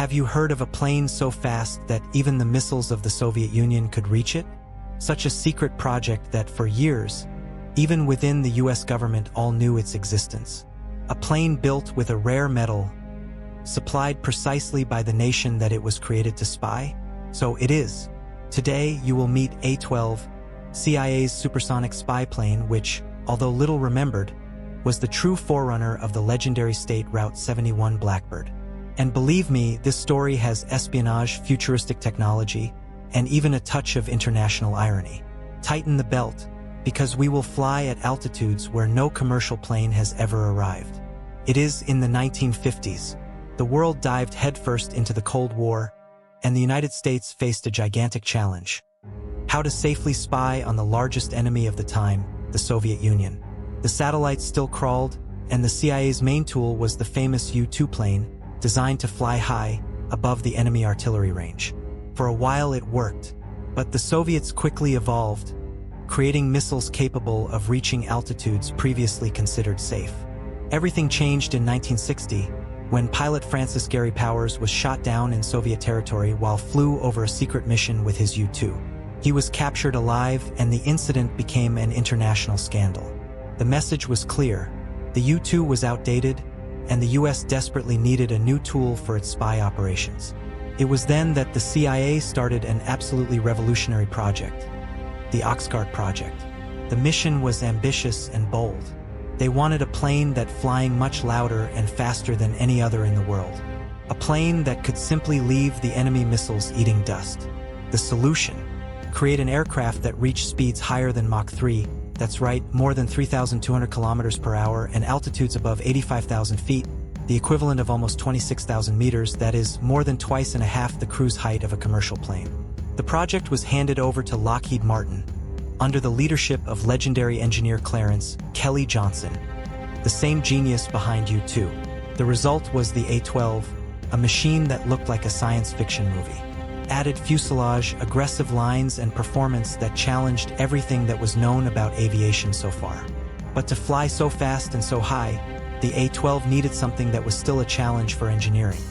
Have you heard of a plane so fast that even the missiles of the Soviet Union could reach it? Such a secret project that for years, even within the US government all knew its existence. A plane built with a rare metal, supplied precisely by the nation that it was created to spy? So it is. Today you will meet A-12, CIA's supersonic spy plane which, although little remembered, was the true forerunner of the legendary State Route 71 Blackbird. And believe me, this story has espionage, futuristic technology, and even a touch of international irony. Tighten the belt, because we will fly at altitudes where no commercial plane has ever arrived. It is in the 1950s. The world dived headfirst into the Cold War, and the United States faced a gigantic challenge: how to safely spy on the largest enemy of the time, the Soviet Union. The satellites still crawled, and the CIA's main tool was the famous U-2 plane, designed to fly high, above the enemy artillery range. For a while it worked, but the Soviets quickly evolved, creating missiles capable of reaching altitudes previously considered safe. Everything changed in 1960, when pilot Francis Gary Powers was shot down in Soviet territory while flew over a secret mission with his U-2. He was captured alive, and the incident became an international scandal. The message was clear: the U-2 was outdated, and the US desperately needed a new tool for its spy operations. It was then that the CIA started an absolutely revolutionary project, the Oxguard Project. The mission was ambitious and bold. They wanted a plane that flying much louder and faster than any other in the world. A plane that could simply leave the enemy missiles eating dust. The solution: create an aircraft that reached speeds higher than Mach 3, that's right, more than 3,200 kilometers per hour, and altitudes above 85,000 feet, the equivalent of almost 26,000 meters, that is, more than twice and a half the cruise height of a commercial plane. The project was handed over to Lockheed Martin, under the leadership of legendary engineer Clarence Kelly Johnson, the same genius behind U-2. The result was the A-12, a machine that looked like a science fiction movie. Added fuselage, aggressive lines, and performance that challenged everything that was known about aviation so far. But to fly so fast and so high, the A-12 needed something that was still a challenge for engineering.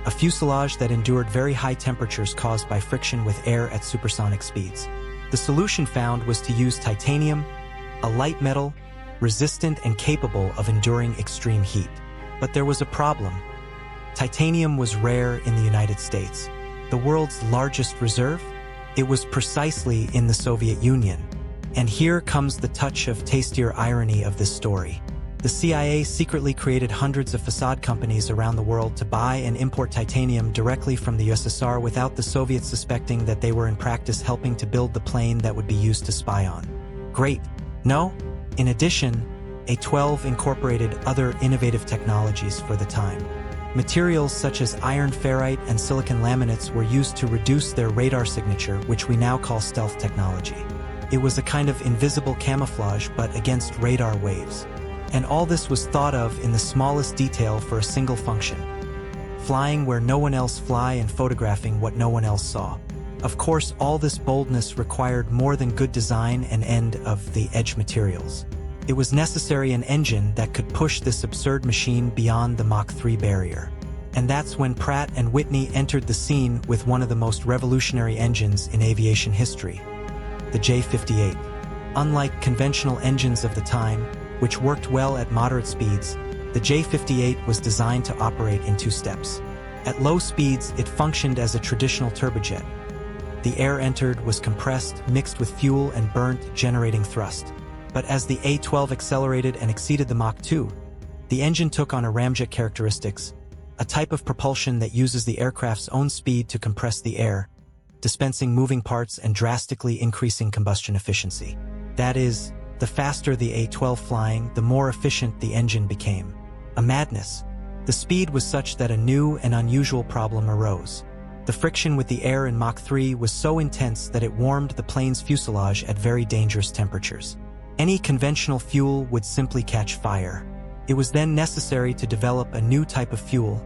A fuselage that endured very high temperatures caused by friction with air at supersonic speeds. The solution found was to use titanium, a light metal, resistant and capable of enduring extreme heat. But there was a problem. Titanium was rare in the United States. The world's largest reserve? It was precisely in the Soviet Union. And here comes the touch of tastier irony of this story. The CIA secretly created hundreds of facade companies around the world to buy and import titanium directly from the USSR without the Soviets suspecting that they were in practice helping to build the plane that would be used to spy on. Great, no? In addition, A-12 incorporated other innovative technologies for the time. Materials such as iron ferrite and silicon laminates were used to reduce their radar signature, which we now call stealth technology. It was a kind of invisible camouflage, but against radar waves. And all this was thought of in the smallest detail for a single function: flying where no one else fly and photographing what no one else saw. Of course, all this boldness required more than good design and end-of-the-edge materials. It was necessary an engine that could push this absurd machine beyond the Mach 3 barrier. And that's when Pratt & Whitney entered the scene with one of the most revolutionary engines in aviation history, the J-58. Unlike conventional engines of the time, which worked well at moderate speeds, the J-58 was designed to operate in two steps. At low speeds, it functioned as a traditional turbojet. The air entered, was compressed, mixed with fuel, and burnt, generating thrust. But as the A-12 accelerated and exceeded the Mach 2, the engine took on a ramjet characteristics, a type of propulsion that uses the aircraft's own speed to compress the air, dispensing moving parts and drastically increasing combustion efficiency. That is, the faster the A-12 flying, the more efficient the engine became. A madness. The speed was such that a new and unusual problem arose. The friction with the air in Mach 3 was so intense that it warmed the plane's fuselage at very dangerous temperatures. Any conventional fuel would simply catch fire. It was then necessary to develop a new type of fuel,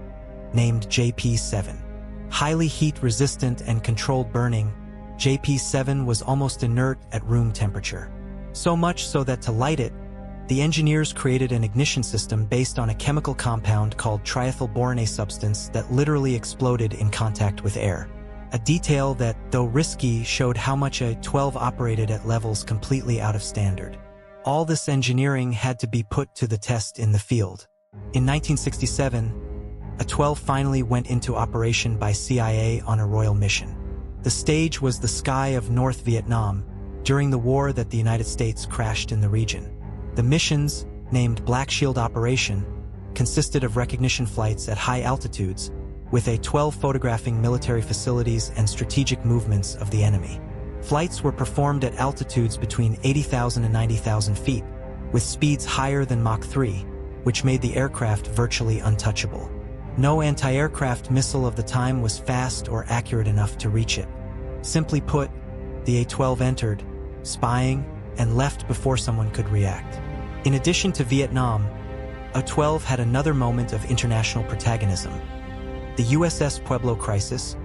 named JP-7. Highly heat-resistant and controlled burning, JP-7 was almost inert at room temperature. So much so that to light it, The engineers created an ignition system based on a chemical compound called triethylboron substance that literally exploded in contact with air. A detail that, though risky, showed how much A-12 operated at levels completely out of standard. All this engineering had to be put to the test in the field. In 1967, A-12 finally went into operation by CIA on a royal mission. The stage was the sky of North Vietnam during the war that the United States crashed in the region. The missions, named Black Shield Operation, consisted of recognition flights at high altitudes, with A-12 photographing military facilities and strategic movements of the enemy. Flights were performed at altitudes between 80,000 and 90,000 feet, with speeds higher than Mach 3, which made the aircraft virtually untouchable. No anti-aircraft missile of the time was fast or accurate enough to reach it. Simply put, the A-12 entered, spying, and left before someone could react. In addition to Vietnam, A-12 had another moment of international protagonism. The USS Pueblo crisis,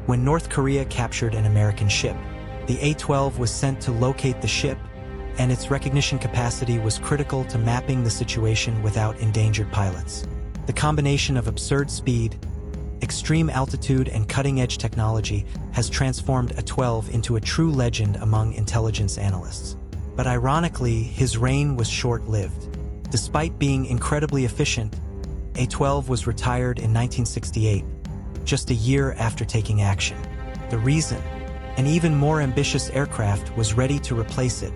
when North Korea captured an American ship. The A-12 was sent to locate the ship, and its recognition capacity was critical to mapping the situation without endangered pilots. The combination of absurd speed, extreme altitude, and cutting-edge technology has transformed A-12 into a true legend among intelligence analysts. But ironically, his reign was short-lived. Despite being incredibly efficient, A-12 was retired in 1968, just a year after taking action. The reason? An even more ambitious aircraft was ready to replace it,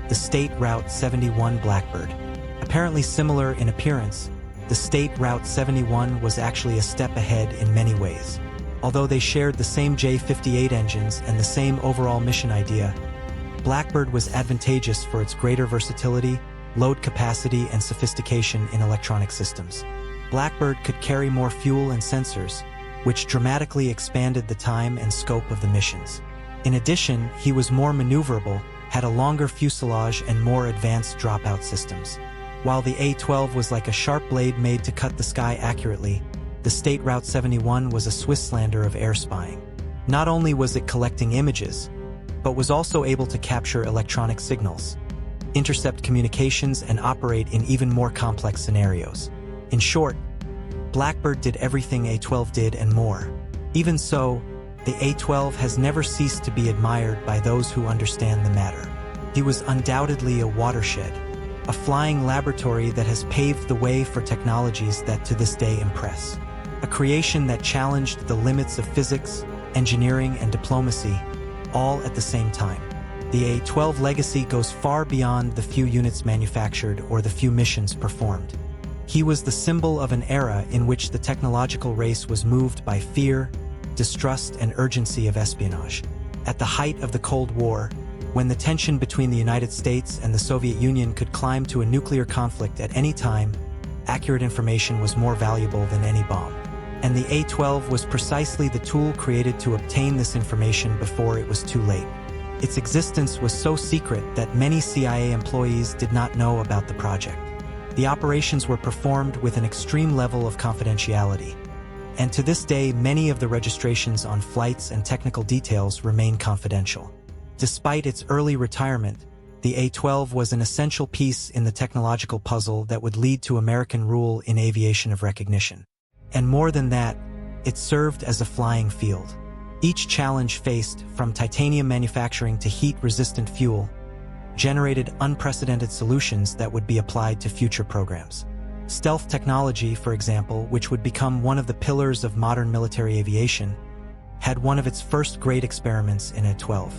the State Route 71 Blackbird. Apparently similar in appearance, the State Route 71 was actually a step ahead in many ways. Although they shared the same J-58 engines and the same overall mission idea, Blackbird was advantageous for its greater versatility, load capacity, and sophistication in electronic systems. Blackbird could carry more fuel and sensors, which dramatically expanded the time and scope of the missions. In addition, he was more maneuverable, had a longer fuselage, and more advanced dropout systems. While the A-12 was like a sharp blade made to cut the sky accurately, the State Route 71 was a Swisslander of air spying. Not only was it collecting images, but was also able to capture electronic signals, intercept communications, and operate in even more complex scenarios. In short, Blackbird did everything A-12 did and more. Even so, the A-12 has never ceased to be admired by those who understand the matter. He was undoubtedly a watershed, a flying laboratory that has paved the way for technologies that to this day impress. A creation that challenged the limits of physics, engineering, and diplomacy, all at the same time. The A-12 legacy goes far beyond the few units manufactured or the few missions performed. He was the symbol of an era in which the technological race was moved by fear, distrust, and urgency of espionage. At the height of the Cold War, when the tension between the United States and the Soviet Union could climb to a nuclear conflict at any time, accurate information was more valuable than any bomb. And the A-12 was precisely the tool created to obtain this information before it was too late. Its existence was so secret that many CIA employees did not know about the project. The operations were performed with an extreme level of confidentiality, and to this day many of the registrations on flights and technical details remain confidential. Despite its early retirement, the A-12 was an essential piece in the technological puzzle that would lead to American rule in aviation of recognition. And more than that, it served as a flying field. Each challenge faced, from titanium manufacturing to heat-resistant fuel, generated unprecedented solutions that would be applied to future programs. Stealth technology, for example, which would become one of the pillars of modern military aviation, had one of its first great experiments in A-12.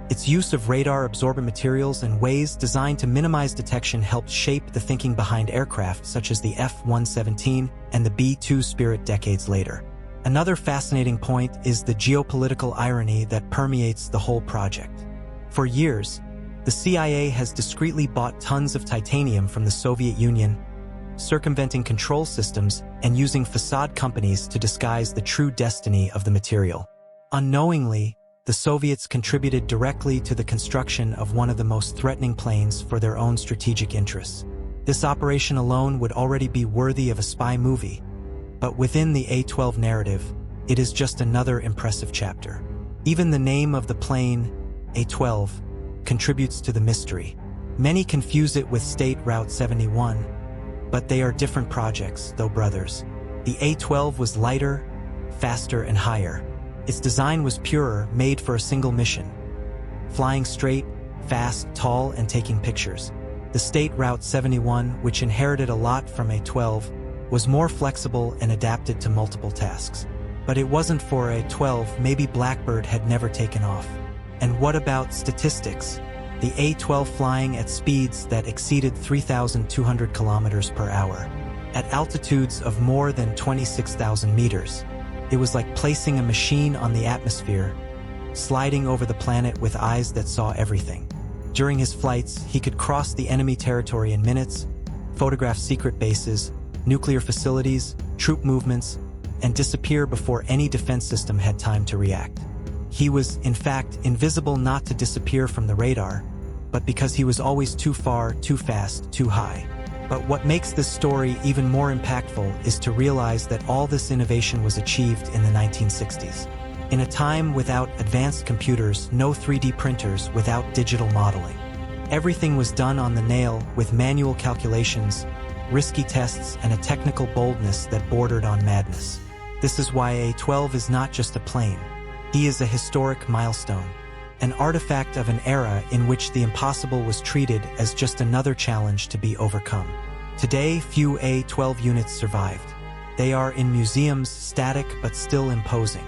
Its use of radar-absorbent materials and ways designed to minimize detection helped shape the thinking behind aircraft such as the F-117 and the B-2 Spirit decades later. Another fascinating point is the geopolitical irony that permeates the whole project. For years, the CIA has discreetly bought tons of titanium from the Soviet Union, circumventing control systems and using facade companies to disguise the true destiny of the material. Unknowingly, the Soviets contributed directly to the construction of one of the most threatening planes for their own strategic interests. This operation alone would already be worthy of a spy movie, but within the A-12 narrative, it is just another impressive chapter. Even the name of the plane, A-12, contributes to the mystery. Many confuse it with State Route 71, but they are different projects, though brothers. The A-12 was lighter, faster, and higher. Its design was purer, made for a single mission: flying straight, fast, tall, and taking pictures. The State Route 71, which inherited a lot from A-12, was more flexible and adapted to multiple tasks. But it wasn't for A-12, maybe Blackbird had never taken off. And what about statistics? The A-12 flying at speeds that exceeded 3,200 kilometers per hour, at altitudes of more than 26,000 meters. It was like placing a machine on the atmosphere, sliding over the planet with eyes that saw everything. During his flights, he could cross the enemy territory in minutes, photograph secret bases, nuclear facilities, troop movements, and disappear before any defense system had time to react. He was, in fact, invisible, not to disappear from the radar, but because he was always too far, too fast, too high. But what makes this story even more impactful is to realize that all this innovation was achieved in the 1960s. In a time without advanced computers, no 3D printers, without digital modeling. Everything was done on the nail, with manual calculations, risky tests, and a technical boldness that bordered on madness. This is why A-12 is not just a plane. He is a historic milestone, an artifact of an era in which the impossible was treated as just another challenge to be overcome. Today, few A-12 units survived. They are in museums, static but still imposing.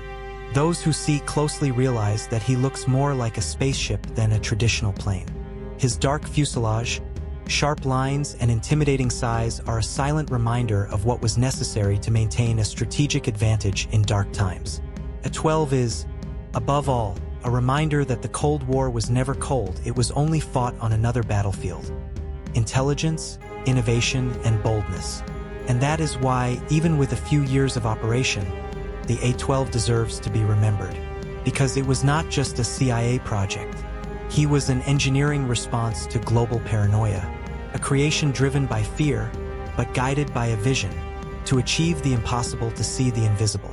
Those who see closely realize that he looks more like a spaceship than a traditional plane. His dark fuselage, sharp lines, and intimidating size are a silent reminder of what was necessary to maintain a strategic advantage in dark times. A-12 is, above all, a reminder that the Cold War was never cold, it was only fought on another battlefield. Intelligence, innovation, and boldness. And that is why, even with a few years of operation, the A-12 deserves to be remembered. Because it was not just a CIA project. He was an engineering response to global paranoia, a creation driven by fear, but guided by a vision, to achieve the impossible, to see the invisible.